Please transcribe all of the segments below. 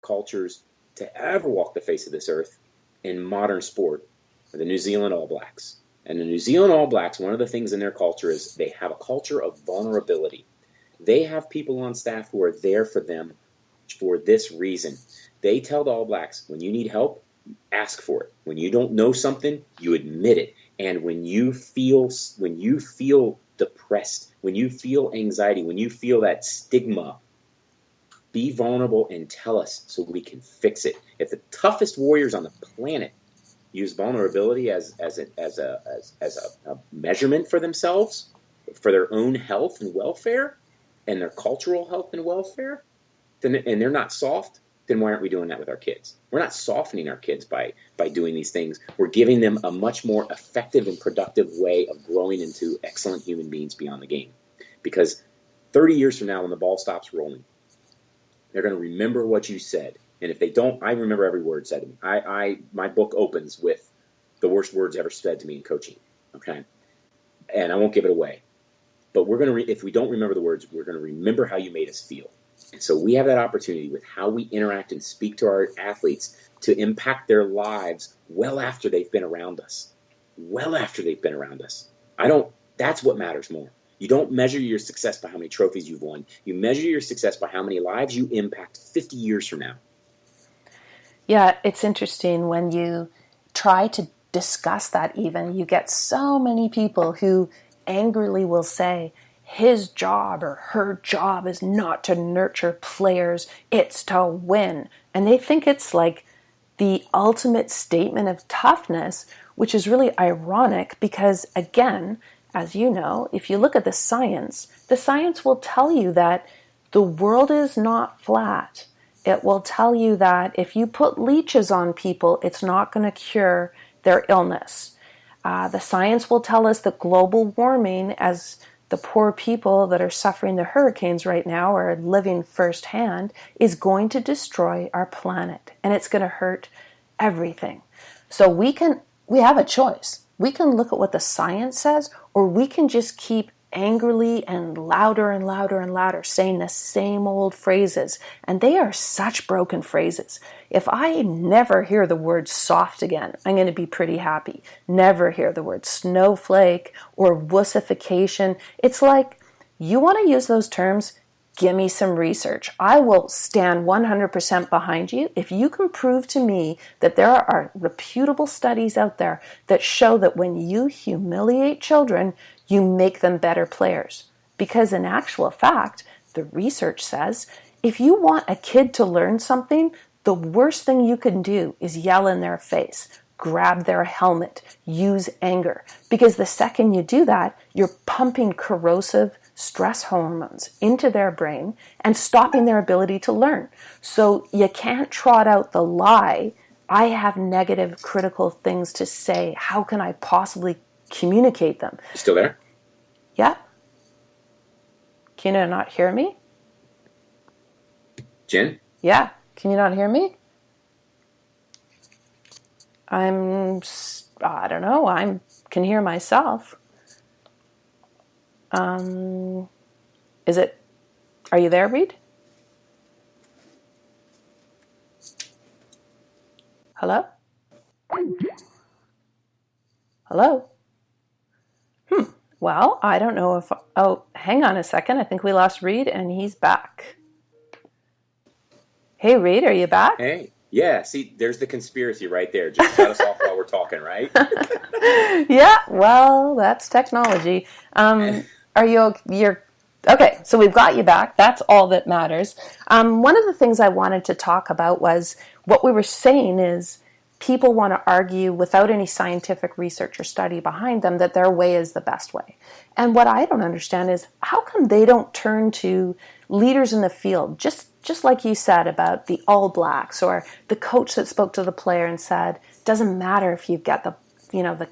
cultures to ever walk the face of this earth in modern sport are the New Zealand All Blacks. And the New Zealand All Blacks, one of the things in their culture is they have a culture of vulnerability. They have people on staff who are there for them for this reason. They tell the All Blacks, when you need help, ask for it. When you don't know something, you admit it. And when you feel depressed, when you feel anxiety, when you feel that stigma, be vulnerable and tell us so we can fix it. If the toughest warriors on the planet use vulnerability as a measurement for themselves, for their own health and welfare, and their cultural health and welfare, then, and they're not soft, then why aren't we doing that with our kids? We're not softening our kids by doing these things. We're giving them a much more effective and productive way of growing into excellent human beings beyond the game. Because 30 years from now, when the ball stops rolling, they're going to remember what you said. And if they don't, I remember every word said to me. My book opens with the worst words ever said to me in coaching. Okay, and I won't give it away. But we're going to, if we don't remember the words, we're going to remember how you made us feel. And so we have that opportunity with how we interact and speak to our athletes to impact their lives well after they've been around us. Well after they've been around us. That's what matters more. You don't measure your success by how many trophies you've won. You measure your success by how many lives you impact 50 years from now. Yeah, it's interesting when you try to discuss that even. You get so many people who angrily will say, his job or her job is not to nurture players, it's to win. And they think it's like the ultimate statement of toughness, which is really ironic because, again, as you know, if you look at the science will tell you that the world is not flat. It will tell you that if you put leeches on people, it's not going to cure their illness. The science will tell us that global warming, as the poor people that are suffering the hurricanes right now are living firsthand, is going to destroy our planet, and it's going to hurt everything. So we have a choice. We can look at what the science says, or we can just keep angrily and louder and louder and louder saying the same old phrases. And they are such broken phrases. If I never hear the word soft again, I'm going to be pretty happy. Never hear the word snowflake or wussification. It's like, you want to use those terms? Give me some research. I will stand 100% behind you if you can prove to me that there are reputable studies out there that show that when you humiliate children, you make them better players. Because in actual fact, the research says, if you want a kid to learn something, the worst thing you can do is yell in their face, grab their helmet, use anger. Because the second you do that, you're pumping corrosive stress hormones into their brain and stopping their ability to learn. So you can't trot out the lie, I have negative critical things to say. How can I possibly communicate them? You still there? Yeah. Can you not hear me? Jen? Yeah. Can you not hear me? I don't know. I can hear myself. Are you there, Reed? Hello? Hello? Well, I don't know if, hang on a second. I think we lost Reed and he's back. Hey, Reed, are you back? Hey. Yeah, see, there's the conspiracy right there. Just cut us off while we're talking, right? Yeah, well, that's technology. You're okay, so we've got you back. That's all that matters. One of the things I wanted to talk about was what we were saying is people want to argue without any scientific research or study behind them that their way is the best way. And what I don't understand is how come they don't turn to leaders in the field, just like you said about the All Blacks or the coach that spoke to the player and said, doesn't matter if you get the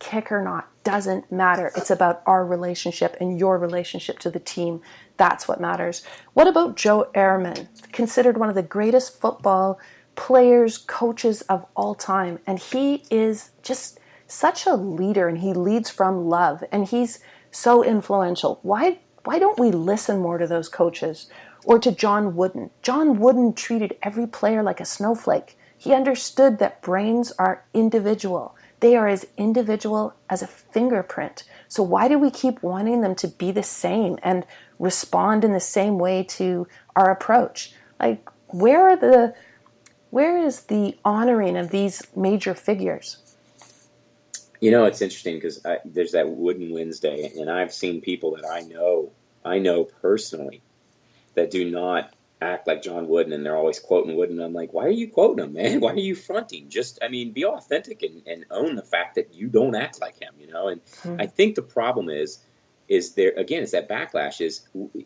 kick or not, doesn't matter. It's about our relationship and your relationship to the team. That's what matters. What about Joe Ehrmann, considered one of the greatest football players, coaches of all time? And he is just such a leader, and he leads from love, and he's so influential. Why don't we listen more to those coaches? Or to John Wooden. John Wooden treated every player like a snowflake. He understood that brains are individual. They are as individual as a fingerprint. So why do we keep wanting them to be the same and respond in the same way to our approach? Like, where is the honoring of these major figures? It's interesting because there's that Wooden Wednesday, and I've seen people that I know personally, that do not act like John Wooden, and they're always quoting Wooden. I'm like, why are you quoting him, man? Why are you fronting? Be authentic and own the fact that you don't act like him, And I think the problem is there, again, it's that backlash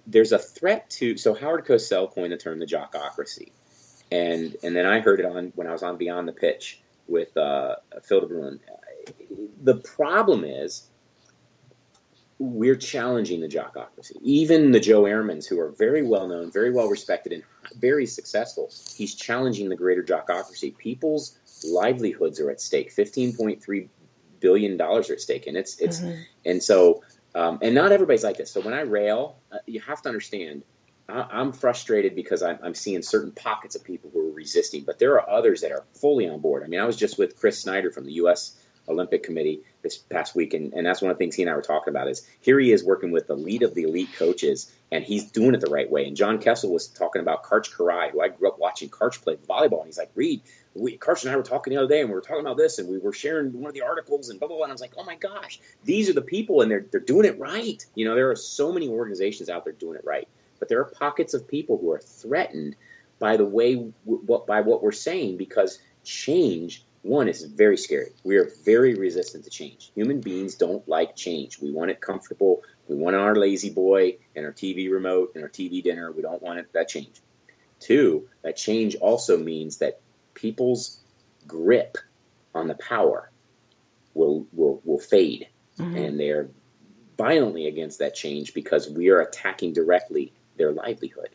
there's a threat to, so Howard Cosell coined the term the jockocracy. And then I heard it when I was on Beyond the Pitch with Phil DeBruin. The problem is we're challenging the jockocracy. Even the Joe Ehrmans, who are very well known, very well respected, and very successful, he's challenging the greater jockocracy. People's livelihoods are at stake. $15.3 billion are at stake, and and so and not everybody's like this. So when I rail, you have to understand. I'm frustrated because I'm seeing certain pockets of people who are resisting, but there are others that are fully on board. I was just with Chris Snyder from the U.S. Olympic Committee this past week, and that's one of the things he and I were talking about is here he is working with the elite of the elite coaches, and he's doing it the right way. And John Kessel was talking about Karch Kiraly, who I grew up watching Karch play volleyball, and he's like, Reed, Karch and I were talking the other day, and we were talking about this, and we were sharing one of the articles, and blah, blah, blah. And I was like, oh, my gosh, these are the people, and they're doing it right. There are so many organizations out there doing it right. But there are pockets of people who are threatened by by what we're saying, because change, one, is very scary. We are very resistant to change. Human beings don't like change. We want it comfortable. We want our lazy boy and our TV remote and our TV dinner. We don't want that change. Two, that change also means that people's grip on the power will fade, and they're violently against that change because we are attacking directly their livelihood.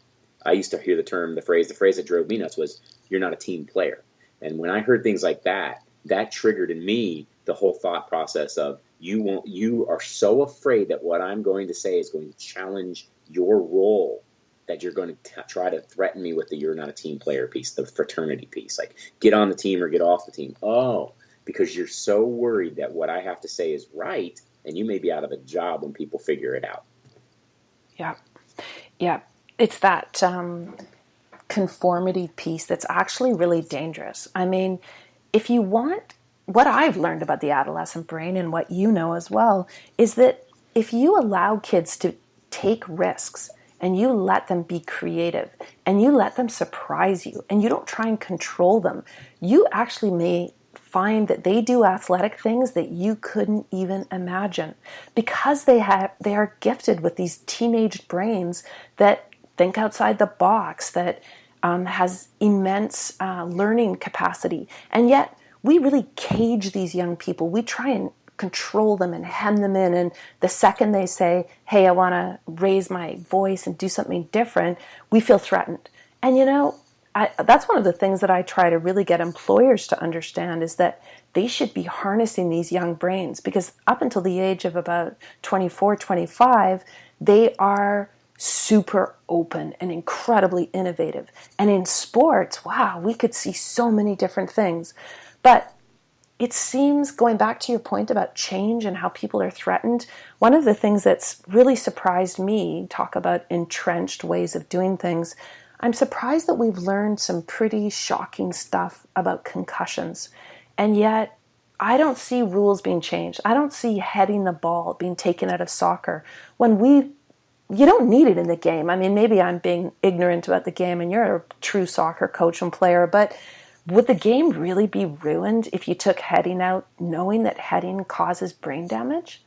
I used to hear the phrase that drove me nuts was, you're not a team player. And when I heard things like that triggered in me the whole thought process of you are so afraid that what I'm going to say is going to challenge your role that you're going to try to threaten me with the you're not a team player piece, the fraternity piece, like get on the team or get off the team. Oh, because you're so worried that what I have to say is right, and you may be out of a job when people figure it out. Yeah, it's that conformity piece that's actually really dangerous. If you want, what I've learned about the adolescent brain, and what you know as well, is that if you allow kids to take risks and you let them be creative and you let them surprise you and you don't try and control them, you actually may find that they do athletic things that you couldn't even imagine, because they are gifted with these teenage brains that think outside the box, that has immense learning capacity. And yet we really cage these young people. We try and control them and hem them in, and the second they say, hey, I want to raise my voice and do something different, we feel threatened. And that's one of the things that I try to really get employers to understand, is that they should be harnessing these young brains, because up until the age of about 24, 25, they are super open and incredibly innovative. And in sports, wow, we could see so many different things. But it seems, going back to your point about change and how people are threatened, one of the things that's really surprised me, talk about entrenched ways of doing things, I'm surprised that we've learned some pretty shocking stuff about concussions. And yet, I don't see rules being changed. I don't see heading the ball being taken out of soccer when you don't need it in the game. Maybe I'm being ignorant about the game and you're a true soccer coach and player, but would the game really be ruined if you took heading out, knowing that heading causes brain damage?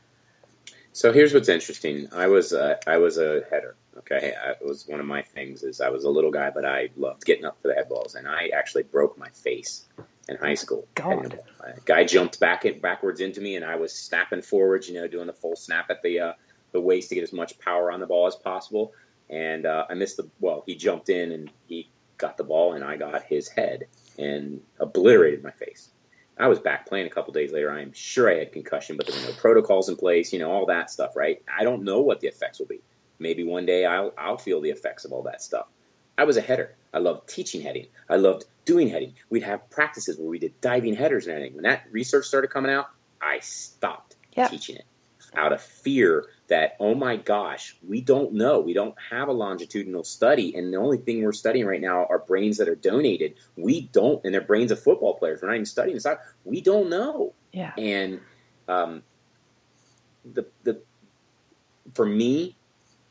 So here's what's interesting. I was a header. Okay, it was one of my things. Is I was a little guy, but I loved getting up for the head balls, and I actually broke my face in high school. God. A guy jumped backwards into me, and I was snapping forwards, doing the full snap at the waist to get as much power on the ball as possible. And I missed he jumped in and he got the ball, and I got his head and obliterated my face. I was back playing a couple days later. I am sure I had concussion, but there were no protocols in place, all that stuff, right? I don't know what the effects will be. Maybe one day I'll feel the effects of all that stuff. I was a header. I loved teaching heading. I loved doing heading. We'd have practices where we did diving headers and everything. When that research started coming out, I stopped Yep. teaching it out of fear that, oh my gosh, we don't know. We don't have a longitudinal study. And the only thing we're studying right now are brains that are donated. We don't, and they're brains of football players. We're not even studying this out. We don't know. Yeah. And the for me,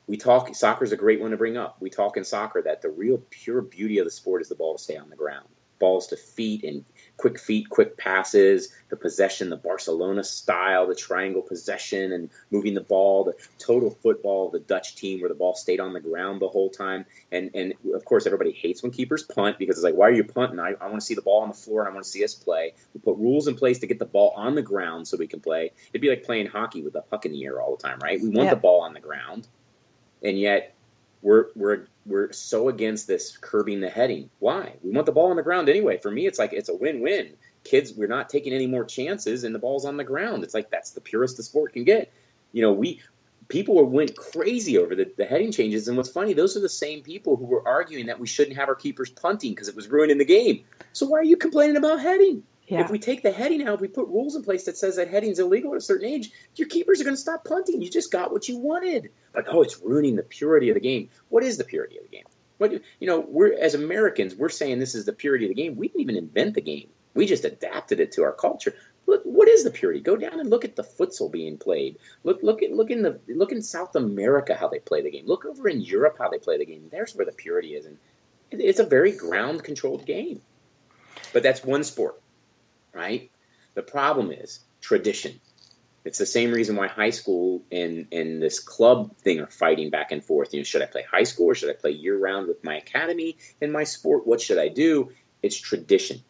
we talk, soccer is a great one to bring up. We talk in soccer that the real pure beauty of the sport is the ball to stay on the ground. Balls to feet, quick passes, the possession, the Barcelona style, the triangle possession and moving the ball, the total football, the Dutch team where the ball stayed on the ground the whole time. And of course, everybody hates when keepers punt because it's like, why are you punting? I want to see the ball on the floor and I want to see us play. We put rules in place to get the ball on the ground so we can play. It'd be like playing hockey with the puck in the air all the time, right? We want the ball on the ground. And yet we're so against this curbing the heading. Why? We want the ball on the ground anyway. For me, it's like it's a win-win. Kids, we're not taking any more chances, and the ball's on the ground. It's like that's the purest the sport can get. People went crazy over the heading changes, and what's funny, those are the same people who were arguing that we shouldn't have our keepers punting because it was ruining the game. So why are you complaining about heading? Yeah. If we take the heading out, if we put rules in place that says that heading's illegal at a certain age, your keepers are going to stop punting. You just got what you wanted. Like, oh, it's ruining the purity of the game. What is the purity of the game? We're as Americans, we're saying this is the purity of the game. We didn't even invent the game. We just adapted it to our culture. Look, what is the purity? Go down and look at the futsal being played. Look in South America how they play the game. Look over in Europe how they play the game. There's where the purity is, and it's a very ground-controlled game. But that's one sport. Right? The problem is tradition. It's the same reason why high school and this club thing are fighting back and forth. Should I play high school or should I play year-round with my academy and my sport? What should I do? It's tradition.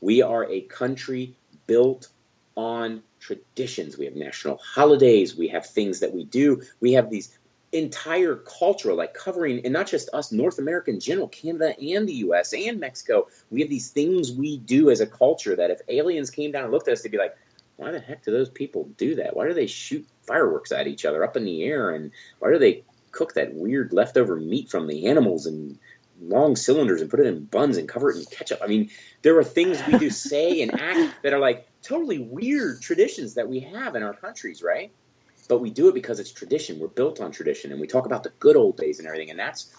We are a country built on traditions. We have national holidays. We have things that we do. We have these entire cultural, like covering, and not just us, North America in general, Canada and the US and Mexico. We have these things we do as a culture that if aliens came down and looked at us, they'd be like, why the heck do those people do that? Why do they shoot fireworks at each other up in the air? And why do they cook that weird leftover meat from the animals in long cylinders and put it in buns and cover it in ketchup? I mean, there are things we do, say and act that are like totally weird traditions that we have in our countries, right? But we do it because it's tradition. We're built on tradition, and we talk about the good old days and everything. And that's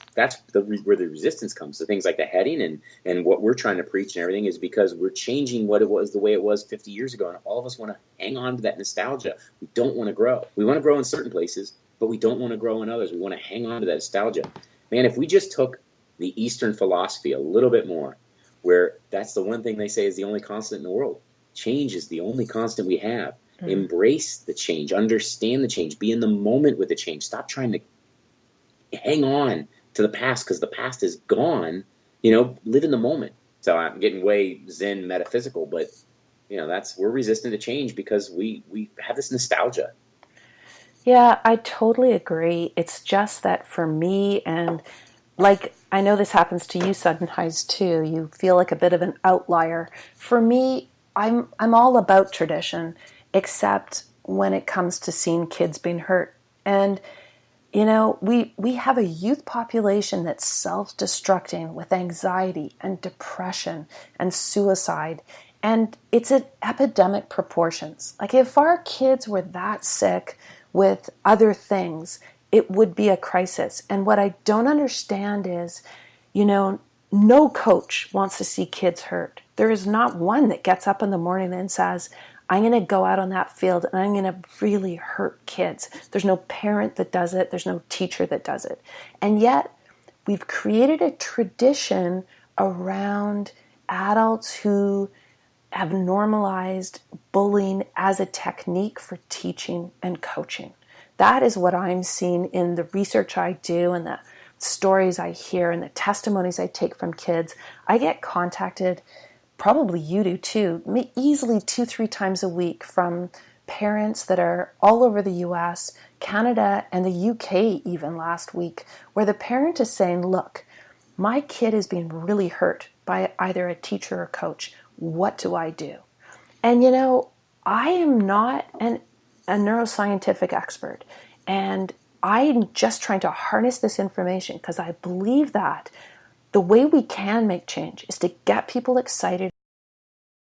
where the resistance comes. So things like the heading and what we're trying to preach and everything is because we're changing what it was the way it was 50 years ago. And all of us want to hang on to that nostalgia. We don't want to grow. We want to grow in certain places, but we don't want to grow in others. We want to hang on to that nostalgia. Man, if we just took the Eastern philosophy a little bit more, where that's the one thing they say is the only constant in the world. Change is the only constant we have. Mm-hmm. Embrace the change, understand the change, be in the moment with the change. Stop trying to hang on to the past because the past is gone. Live in the moment. So I'm getting way Zen metaphysical, but we're resistant to change because we have this nostalgia. Yeah, I totally agree. It's just that for me, and like I know this happens to you, Suddenhize, too. You feel like a bit of an outlier. For me, I'm all about tradition, except when it comes to seeing kids being hurt. And, we have a youth population that's self-destructing with anxiety and depression and suicide. And it's at epidemic proportions. Like if our kids were that sick with other things, it would be a crisis. And what I don't understand is, no coach wants to see kids hurt. There is not one that gets up in the morning and says, I'm going to go out on that field and I'm going to really hurt kids. There's no parent that does it. There's no teacher that does it. And yet we've created a tradition around adults who have normalized bullying as a technique for teaching and coaching. That is what I'm seeing in the research I do and the stories I hear and the testimonies I take from kids. I get contacted, probably you do too, easily 2-3 times a week from parents that are all over the US, Canada, and the UK even last week, where the parent is saying, look, my kid is being really hurt by either a teacher or coach. What do I do? And I am not a neuroscientific expert, and I'm just trying to harness this information because I believe that the way we can make change is to get people excited